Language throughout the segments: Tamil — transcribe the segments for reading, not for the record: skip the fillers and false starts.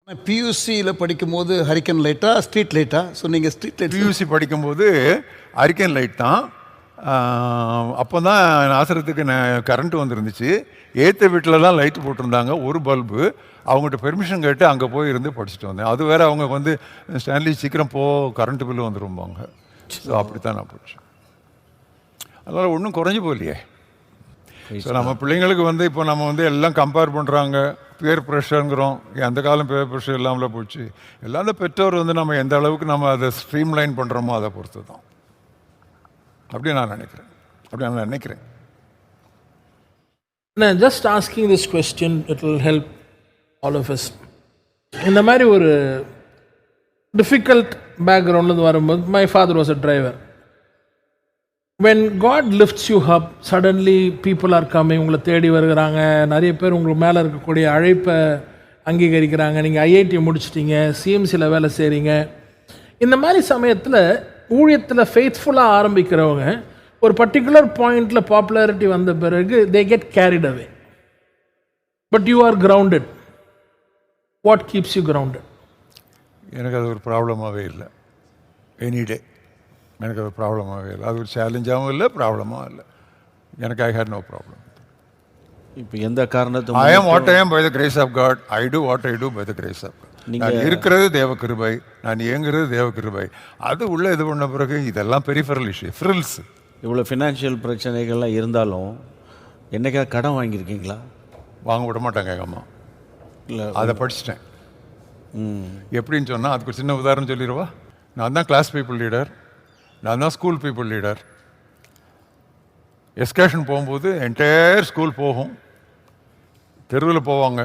பியூசியில் படிக்கும்போது ஹரிக்கன் லைட்டா ஸ்ட்ரீட் லைட்டா? ஸோ நீங்கள் ஸ்ட்ரீட் லைட். பியூசி படிக்கும்போது ஹரிக்கன் லைட் தான். அப்போ தான் ஆசிரத்துக்கு கரண்ட்டு வந்துருந்துச்சு. ஏற்ற வீட்டில் தான் லைட்டு போட்டிருந்தாங்க, ஒரு பல்பு. அவங்ககிட்ட பெர்மிஷன் கேட்டு அங்கே போய் இருந்து படிச்சுட்டு வந்தேன். அது வேறு அவங்க வந்து ஸ்டான்லி சீக்கிரம் கரண்ட்டு பில்லு வந்துரும்பாங்க. ஸோ அப்படி தான் நான் படித்தேன். அதனால் ஒன்றும் குறைஞ்சி போகலையே. ஸோ நம்ம பிள்ளைங்களுக்கு வந்து இப்போ நம்ம வந்து எல்லாம் கம்பேர் பண்ணுறாங்க, பியர் ப்ரெஷருங்கிறோம். அந்த காலம் பியர் ப்ரெஷர் இல்லாமல் போச்சு. எல்லாம் பெற்றோர் வந்து நம்ம எந்த அளவுக்கு நம்ம அதை ஸ்ட்ரீம் லைன் பண்ணுறோமோ அதை பொறுத்து தான். அப்படி நான் நினைக்கிறேன். நான் just asking this question, it will help all of us. இந்த மாதிரி ஒரு டிஃபிகல்ட் பேக்ரவுண்ட்லேருந்து வரும்போது, my father was a driver. when God lifts you up, suddenly people are coming, உங்களை தேடி வருகிறாங்க. நிறைய பேர் உங்களுக்கு மேலே இருக்கக்கூடிய அழைப்பை அங்கீகரிக்கிறாங்க. நீங்கள் ஐஐடி முடிச்சிட்டிங்க, சிஎம்சியில் வேலை செய்கிறீங்க. இந்த மாதிரி சமயத்தில் ஊழியத்தில் ஃபெய்த்ஃபுல்லாக ஆரம்பிக்கிறவங்க ஒரு பர்டிகுலர் பாயிண்டில் பாப்புலாரிட்டி வந்த பிறகு they get carried away. But you are grounded. What keeps you grounded? எனக்கு அது ஒரு ப்ராப்ளமாகவே இல்லை. எனி டே எனக்கு அது ப்ராப்ளமாகவே இல்லை. அது ஒரு சேலஞ்சாகவும் இல்லை, ப்ராப்ளமாகவும் இல்லை. எனக்கு ஐ ஹேட் நோ ப்ராப்ளம். இப்போ எந்த காரணத்தை ஐ ஆம் what I am by the grace of God. I do what I do by the grace of God. நான் இருக்கிறது தேவ கிருபை, நான் இயங்குறது தேவ கிருபை. அது உள்ள இது பண்ண பிறகு இதெல்லாம் பெரிஃபரல் இஷ்யூ, ஃப்ரில்ஸ். இவ்வளோ ஃபினான்ஷியல் பிரச்சனைகள்லாம் இருந்தாலும் என்னைக்காவது கடன் வாங்கியிருக்கீங்களா? வாங்க விட மாட்டாங்க எங்கள் அம்மா. இல்லை, அதை படிச்சுட்டேன். எப்படின்னு சொன்னால் அதுக்கு ஒரு சின்ன உதாரணம் சொல்லிடுவா. நான் தான் கிளாஸ் பீப்புள் லீடர், நான் தான் ஸ்கூல் பீப்புள் லீடர். எஸ்கர்ஷன் போகும்போது என்டையர் ஸ்கூல் போகும், தெருவில் போவாங்க,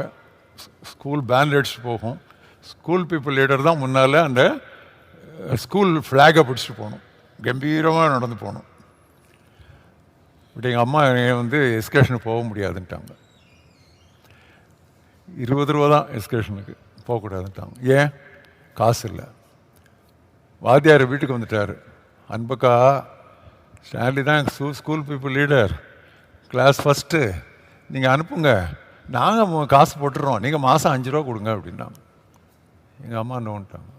ஸ்கூல் பேண்ட் அடிச்சுட்டு போகும். ஸ்கூல் பீப்புள் லீடர் தான் முன்னால் அந்த ஸ்கூல் ஃப்ளாகை பிடிச்சிட்டு போகணும், கம்பீரமாக நடந்து போகணும். பட் எங்கள் அம்மா வந்து எஸ்கர்ஷனுக்கு போக முடியாதுன்ட்டாங்க. 20 ரூபா தான் எஸ்கர்ஷனுக்கு, போகக்கூடாதுன்ட்டாங்க. ஏன்? காசு இல்லை. வாத்தியார் வீட்டுக்கு வந்துட்டார். அன்பக்கா, ஸ்டான்லி தான் school people leader, class first, நீங்கள் அனுப்புங்க, நாங்கள் காசு போட்டுறோம், நீங்கள் மாதம் 5 ரூபா கொடுங்க அப்படின்னாங்க. எங்கள் அம்மா நோன்ட்டாங்க.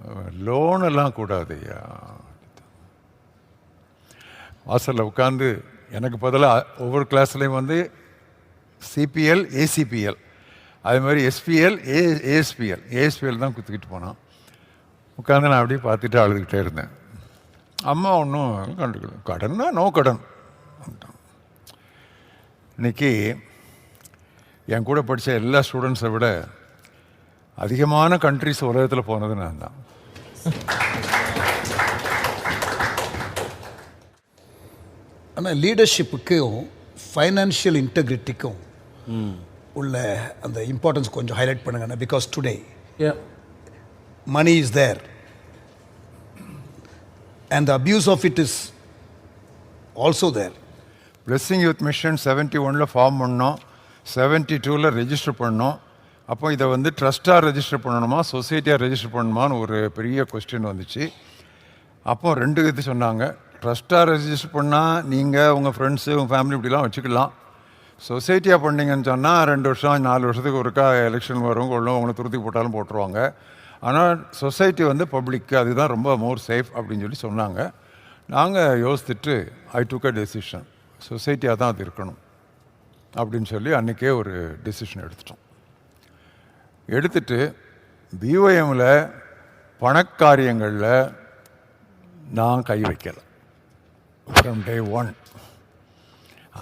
லோனெல்லாம் கூடாது ஐயா. வாசலில் உட்காந்து எனக்கு பதிலாக ஒவ்வொரு கிளாஸ்லேயும் வந்து சிபிஎல், ஏசிபிஎல், அது மாதிரி எஸ்பிஎல், ஏஎஸ்பிஎல் தான் குத்துக்கிட்டு போனான். உட்காந்து நான் அப்படியே பார்த்துட்டு அழுதுகிட்டே இருந்தேன். அம்மா ஒன்றும் கண்டுக்கல. கடன்னா நோ கடன். இன்னைக்கு என் கூட படித்த எல்லா ஸ்டூடெண்ட்ஸை விட அதிகமான கண்ட்ரிஸ் உலகத்தில் போனது நான் தான். ஆனால் லீடர்ஷிப்புக்கும் ஃபைனான்ஷியல் இன்டெகிரிட்டிக்கும் உள்ள அந்த இம்பார்ட்டன்ஸ் கொஞ்சம் ஹைலைட் பண்ணுங்கண்ணா. Because today money is there and the abuse of it is also there. Blessing Youth Mission 71ல் ஃபார்ம் பண்ணோம், 72ல் ரெஜிஸ்டர் பண்ணோம். அப்போ இதை வந்து ட்ரஸ்ட்டாக ரெஜிஸ்டர் பண்ணணுமா, சொசைட்டியாக ரெஜிஸ்டர் பண்ணணுமான்னு ஒரு பெரிய கொஸ்டின் வந்துச்சு. அப்போ 2 இது சொன்னாங்க. ட்ரஸ்ட்டாக ரெஜிஸ்டர் பண்ணால் நீங்கள் உங்கள் ஃப்ரெண்ட்ஸு, உங்கள் ஃபேமிலி இப்படிலாம் வச்சுக்கலாம். சொசைட்டியாக பண்ணிங்கன்னு சொன்னால் 2 வருஷம் 4 வருஷத்துக்கு ஒருக்கா எலெக்ஷன் வரும், கொள்ளும், உங்களை துருத்தி போட்டாலும் போட்டுருவாங்க. ஆனால் சொசைட்டி வந்து பப்ளிக்கு, அதுதான் ரொம்ப மோர் சேஃப் அப்படின்னு சொல்லி சொன்னாங்க. நாங்கள் யோசித்துட்டு ஐ டுக் அ டெசிஷன், சொசைட்டியாக தான் அது இருக்கணும் அப்படின்னு சொல்லி அன்றைக்கே ஒரு டெசிஷன் எடுத்துட்டு பிஓஎம்மில் பணக்காரியங்களில் நான் கை வைக்கலை ஃப்ரம் டே 1.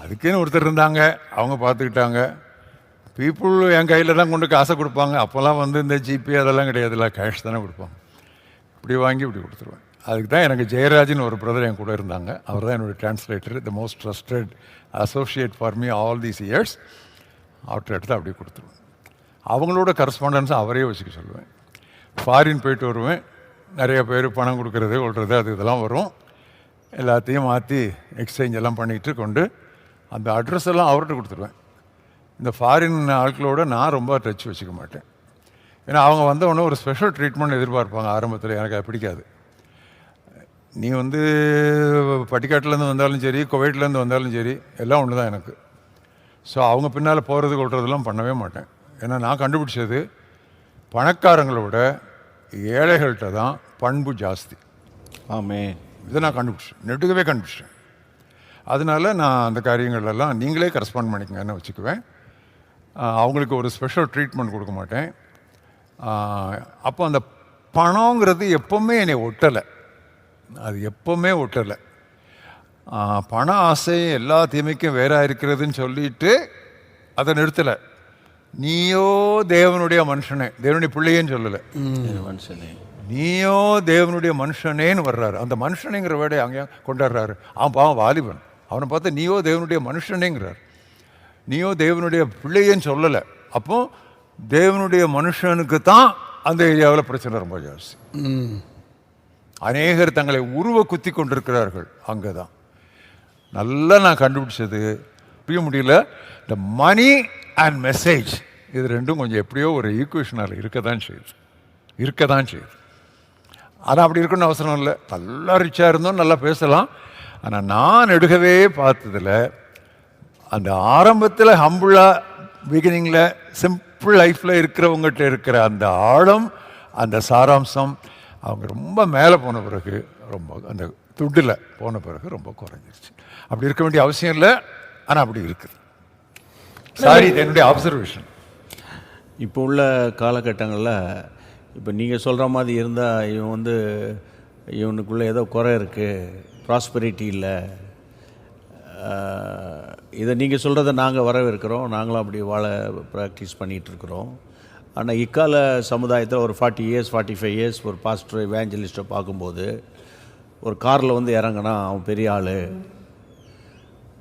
அதுக்குன்னு ஒருத்தர் இருந்தாங்க, அவங்க பார்த்துக்கிட்டாங்க. பீப்புள் என் கையில் தான் கொண்டு காசை கொடுப்பாங்க. அப்போல்லாம் வந்து இந்த ஜிபே அதெல்லாம் கிடையாதுல்ல, கேஷ் தானே கொடுப்பாங்க. இப்படி வாங்கி இப்படி கொடுத்துருவேன். அதுக்கு தான் எனக்கு ஜெயராஜன் ஒரு பிரதர் என் கூட இருந்தாங்க. அவர் தான் என்னுடைய translator, the most trusted associate for me all these years. அவர்கிட்ட எடுத்து அப்படியே கொடுத்துருவேன். அவங்களோட கரஸ்பாண்டன்ஸை அவரே வச்சுக்க சொல்லுவேன். ஃபாரின் போயிட்டு வருவேன், நிறைய பேர் பணம் கொடுக்குறது கொள்வது அது இதெல்லாம் வரும். எல்லாத்தையும் மாற்றி எக்ஸ்சேஞ்ச் எல்லாம் பண்ணிக்கிட்டு கொண்டு அந்த அட்ரஸ் எல்லாம் அவர்கிட்ட கொடுத்துருவேன். இந்த ஃபாரின் ஆட்களோட நான் ரொம்ப டச் வச்சுக்க மாட்டேன். ஏன்னா அவங்க வந்தவொடனே ஒரு ஸ்பெஷல் ட்ரீட்மெண்ட் எதிர்பார்ப்பாங்க ஆரம்பத்தில். எனக்கு அது பிடிக்காது. நீ வந்து பட்டிக்காட்டிலேருந்து வந்தாலும் சரி, குவைட்லேருந்து வந்தாலும் சரி, எல்லாம் ஒன்று தான் எனக்கு. ஸோ அவங்க பின்னால் போகிறது கொள்றதெல்லாம் பண்ணவே மாட்டேன். ஏன்னா நான் கண்டுபிடிச்சது பணக்காரங்களை விட ஏழைகள்கிட்ட தான் பண்பு ஜாஸ்தி. ஆமே. இதை நான் கண்டுபிடிச்சேன், நெடுக்கவே கண்டுபிடிச்சேன். அதனால நான் அந்த காரியங்கள்லாம் நீங்களே கரெஸ்பாண்ட் பண்ணிக்கங்கன்னு வச்சுக்குவேன். அவங்களுக்கு ஒரு ஸ்பெஷல் ட்ரீட்மெண்ட் கொடுக்க மாட்டேன். அப்போ அந்த பணங்கிறது எப்போவுமே என்னை ஒட்டலை, அது எப்போவுமே ஒட்டலை. பண ஆசை எல்லா தீமைக்கும் வேறாக இருக்கிறதுன்னு சொல்லிட்டு அதை நிறுத்தலை. நீயோ தேவனுடைய மனுஷனே, தேவனுடைய பிள்ளையேன்னு சொல்லலை, மனுஷனே, நீயோ தேவனுடைய மனுஷனேன்னு வர்றாரு. அந்த மனுஷனேங்கிற வேடையை அங்கே கொண்டாடுறாரு. அவன் பாவம் வாலிபன், அவனை பார்த்து நீயோ தேவனுடைய மனுஷனேங்கிறார். நீயோ தேவனுடைய பிள்ளையேன்னு சொல்லலை. அப்போ தேவனுடைய மனுஷனுக்கு தான் அந்த ஏரியாவில் பிரச்சனை ரொம்ப ஜாஸ்தி. அநேகர் தங்களை உருவ குத்தி கொண்டிருக்கிறார்கள். அங்கே தான் நல்லா நான் கண்டுபிடிச்சது, புரிய முடியல. இந்த மணி அண்ட் மெசேஜ் இது ரெண்டும் கொஞ்சம் எப்படியோ ஒரு ஈக்குவேஷனால் இருக்க தான் செய்யுது. ஆனால் அப்படி இருக்கணும்னு அவசரம் இல்லை. நல்லா ரிச்சாக இருந்தோம், நல்லா பேசலாம். ஆனால் நான் எடுக்கவே பார்த்ததில் அந்த ஆரம்பத்தில் ஹம்புளாக பிகினிங்கில் சிம்பிள் லைஃப்பில் இருக்கிறவங்ககிட்ட இருக்கிற அந்த ஆழம், அந்த சாராம்சம் அவங்க ரொம்ப மேலே போன பிறகு, ரொம்ப அந்த துட்டில் போன பிறகு ரொம்ப குறைஞ்சிருச்சு. அப்படி இருக்க வேண்டிய அவசியம் இல்லை, ஆனால் அப்படி இருக்குது. சாரி, என்னுடைய அப்சர்வேஷன். இப்போ உள்ள காலகட்டங்களில் இப்போ நீங்கள் சொல்கிற மாதிரி இருந்தால் இவனுக்குள்ளே ஏதோ குறை இருக்குது, ப்ராஸ்பெரிட்டி இல்லை, இதை நீங்கள் சொல்கிறத நாங்கள் வரவேற்கிறோம், நாங்களும் அப்படி வாழ ப்ராக்டிஸ் பண்ணிகிட்ருக்குறோம். ஆனால் இக்கால சமுதாயத்தில் ஒரு 40 years 45 years ஒரு பாஸ்டர் எவாஞ்சலிஸ்ட்டை பார்க்கும்போது, ஒரு காரில் இறங்கினா அவன் பெரிய ஆள்,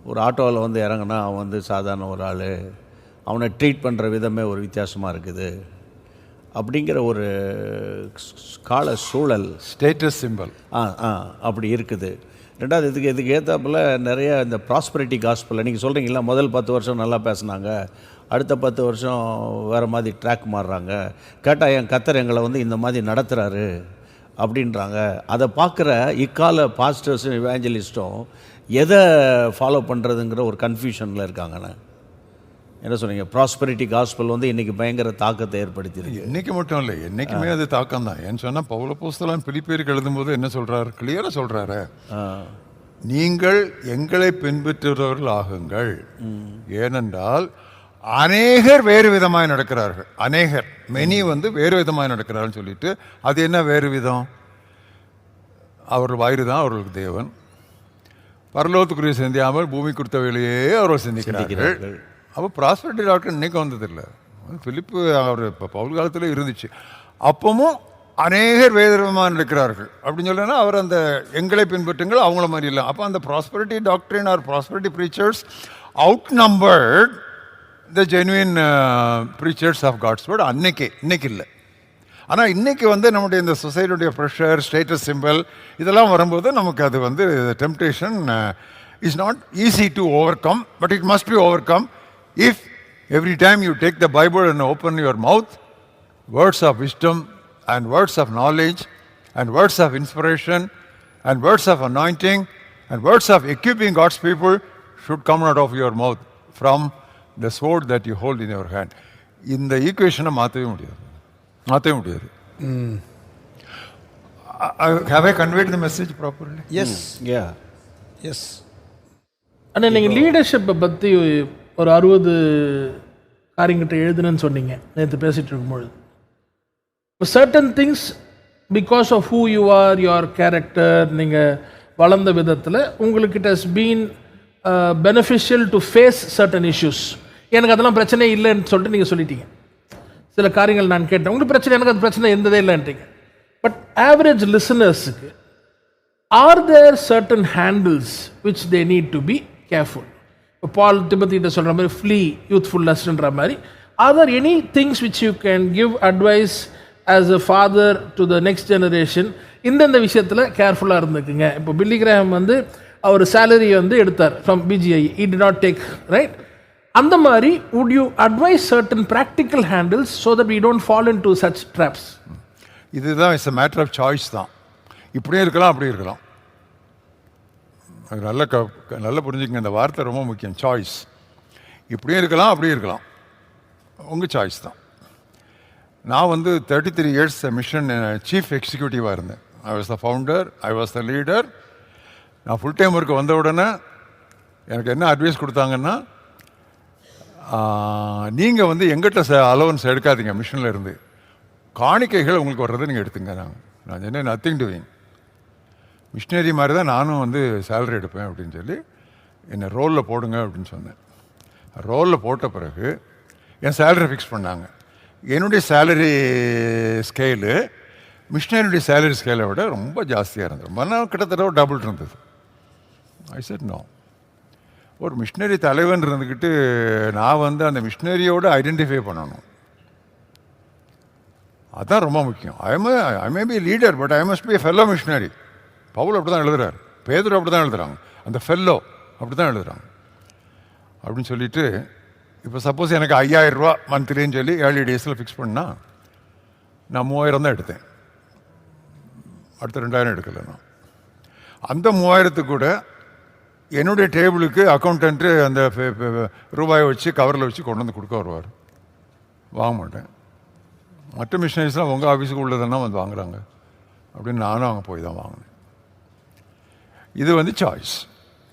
ஒரு ஆட்டோவில் இறங்கினா அவன் சாதாரண ஒரு ஆள், அவனை ட்ரீட் பண்ணுற விதமே ஒரு வித்தியாசமாக இருக்குது அப்படிங்கிற ஒரு கால சூழல், ஸ்டேட்டஸ் சிம்பல் அப்படி இருக்குது. ரெண்டாவது இதுக்கு ஏற்றாப்புல நிறைய இந்த ப்ராஸ்பரிட்டி காஸ்பல் நீங்கள் சொல்கிறீங்களா, முதல் 10 வருஷம் நல்லா பேசுனாங்க, அடுத்த 10 வருஷம் வேறு மாதிரி ட்ராக் மாறுறாங்க, கேட்டால் என் கத்தர் எங்களை இந்த மாதிரி நடத்துகிறாரு அப்படின்றாங்க. அதை பார்க்குற இக்கால பாஸ்டர்ஸும் இவாஞ்சலிஸ்ட்டும் எதை ஃபாலோ பண்ணுறதுங்கிற ஒரு கன்ஃபியூஷனில் இருக்காங்கண்ணே. என்ன சொன்னீங்க, ப்ராஸ்பரிட்டி காஸ்பல் இன்றைக்கி பயங்கர தாக்கத்தை ஏற்படுத்தியிருக்கு. இன்றைக்கி மட்டும் இல்லை, என்றைக்குமே அது தாக்கம் தான். ஏன்னு சொன்னால் பவுல் அப்போஸ்தலன் பிலிப்பியருக்கு எழுதும்போது என்ன சொல்கிறார், கிளியராக சொல்கிறாரு, நீங்கள் எங்களை பின்பற்றுபவர்கள் ஆகுங்கள், ஏனென்றால் அநேகர் வேறு விதமாக நடக்கிறார்கள். அநேகர் மெனி வேறு விதமாக நடக்கிறார்கள் சொல்லிட்டு, அது என்ன வேறு விதம்? அவர்கள் வயிறு தான் அவர்களுக்கு தேவன், பரலோகத்துக்குரிய சிந்தியாமல் பூமி கொடுத்த வேலையே அவர்கள் சிந்திக்கிறார்கள். அப்போ ப்ராஸ்பரிட்டி டாக்டர் இன்றைக்கி வந்ததில்லை, பிலிப்பு அவர் இப்போ பவுல் காலத்தில் இருந்துச்சு. அப்பவும் அநேகர் வேறு விதமாக நடக்கிறார்கள் அப்படின்னு சொல்லனா அவர் அந்த எங்களை பின்பற்றுங்கள் அவங்கள மாதிரி இல்லை. அப்போ அந்த ப்ராஸ்பரிட்டி டாக்டரின் are prosperity preachers outnumbered the genuine preachers of God's word. இன்னைக்கு இல்லை. ஆனால் இன்றைக்கி நம்முடைய இந்த சொசைட்டியுடைய ப்ரெஷர், ஸ்டேட்டஸ் சிம்பிள் இதெல்லாம் வரும்போது நமக்கு அது temptation is not easy to over come, but it must be over come if every time you take the Bible and open your mouth, words of wisdom and words of knowledge and words of inspiration and words of anointing and words of equipping God's people should come out of your mouth from the sword that you hold in your hand. இந்த ஈக்குவேஷனை மாற்றவே முடியாது. Have I conveyed the message properly? Yes. Yeah. Yes. ஆனால் நீங்கள் லீடர்ஷிப்பை பற்றி ஒரு 60 காரியங்கிட்ட எழுதுனேன்னு சொன்னீங்க நேற்று பேசிகிட்டு இருக்கும்பொழுது. Certain things because of who you are, your character, நீங்கள் வளர்ந்த விதத்தில் உங்களுக்கு it has been beneficial to face certain issues. எனக்கு அதெல்லாம் பிரச்சனை இல்லைன்னு சொல்லிட்டு நீங்கள் சொல்லிட்டீங்க. சில காரியங்கள் நான் கேட்டேன், உங்களுக்கு பிரச்சனை, எனக்கு அது பிரச்சனை இருந்ததே இல்லைன்றீங்க. பட் ஆவரேஜ் லிசனர்ஸுக்கு are there certain handles which they need to be careful? இப்போ பால் திமோத்திட்ட சொல்கிற மாதிரி ஃப்ளீ யூத்ஃபுல்னஸ்ன்ற மாதிரி, are there any things which you can give advice as a father to the next generation? இந்தந்த விஷயத்தில் கேர்ஃபுல்லாக இருந்துக்குங்க. இப்போ பில்லி கிராஹம் அவர் சேலரி எடுத்தார் from BGI, he did not take, right? அந்த மாதிரி would you advise certain practical handles so that we don't fall into such traps? இதுதான் it's a matter of choice தான். இப்படியும் இருக்கலாம், அப்படியும் இருக்கலாம். நல்லா புரிஞ்சுக்கங்க, இந்த வார்த்தை ரொம்ப முக்கியம், சாய்ஸ். இப்படியும் இருக்கலாம், அப்படியும் இருக்கலாம், உங்கள் சாய்ஸ் தான். நான் வந்து 33 இயர்ஸ் மிஷன் சீஃப் எக்ஸிக்யூட்டிவாக இருந்தேன். I was the founder, I was the leader. நான் ஃபுல் டைம் ஒர்க்கு வந்த உடனே எனக்கு என்ன அட்வைஸ் கொடுத்தாங்கன்னா, நீங்கள் வந்து எங்கிட்ட அலவன்ஸ் எடுக்காதீங்க, மிஷனில் இருந்து காணிக்கைகள் உங்களுக்கு வர்றதை நீங்கள் எடுத்துங்க. நான் என்ன நத்திங் டூயிங், மிஷினரி மாதிரி தான் நானும் வந்து சேலரி எடுப்பேன் அப்படின்னு சொல்லி என்னை ரோலில் போடுங்க அப்படின்னு சொன்னேன். ரோலில் போட்ட பிறகு என் சேலரி ஃபிக்ஸ் பண்ணாங்க. என்னுடைய சேலரி ஸ்கேலு மிஷினரியுடைய சேலரி ஸ்கேலை விட ரொம்ப ஜாஸ்தியாக இருந்தது. ரொம்ப கிட்டத்தட்ட ஒரு டபுள் இருந்தது. I said no. ஒரு மிஷினரி தலைவன் இருந்துக்கிட்டு நான் வந்து அந்த மிஷினரியோடு ஐடென்டிஃபை பண்ணணும், அதுதான் ரொம்ப முக்கியம். I may be leader, but I must be fellow missionary. Paul அப்படி தான் எழுதுறாரு, பேதுரு அப்படி தான் எழுதுறாங்க, அந்த ஃபெல்லோ அப்படி தான் எழுதுறாங்க அப்படின்னு சொல்லிட்டு. இப்போ சப்போஸ் எனக்கு 5000 ரூபா மந்த்லின்னு சொல்லி ஏர்லி டேஸில் ஃபிக்ஸ் பண்ணால் நான் 3000 தான் எடுத்தேன், அடுத்த 2000 எடுக்கலை. நான் அந்த 3000 கூட என்னுடைய டேபிளுக்கு அக்கௌண்டன்ட்டு அந்த ரூபாயை வச்சு கவரில் வச்சு கொண்டு வந்து கொடுக்க வருவார். வாங்க மாட்டேன். மற்ற மிஷினரிஸ்லாம் உங்கள் ஆஃபீஸுக்கு உள்ளதுன்னா வந்து வாங்குறாங்க அப்படின்னு நானும் அங்கே போய் தான் வாங்கினேன். இது வந்து சாய்ஸ்.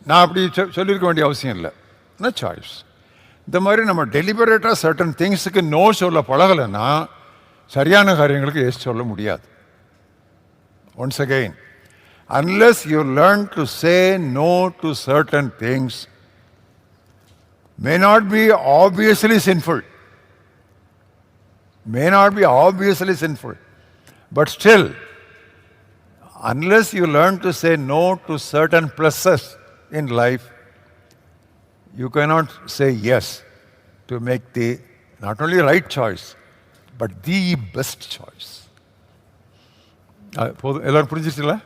நான் அப்படி சொல்லியிருக்க வேண்டிய அவசியம் இல்லை, நான் சாய்ஸ். இந்த மாதிரி நம்ம டெலிபரேட்டாக சர்டன் திங்ஸுக்கு நோ சொல்ல பழகலைன்னா சரியான காரியங்களுக்கு எஸ் சொல்ல முடியாது. Once again, unless you learn to say no to certain things, may not be obviously sinful, but still, unless you learn to say no to certain pluses in life, you cannot say yes to make the not only right choice, but the best choice. எல்லாரும் புரிஞ்சிச்சுங்களா?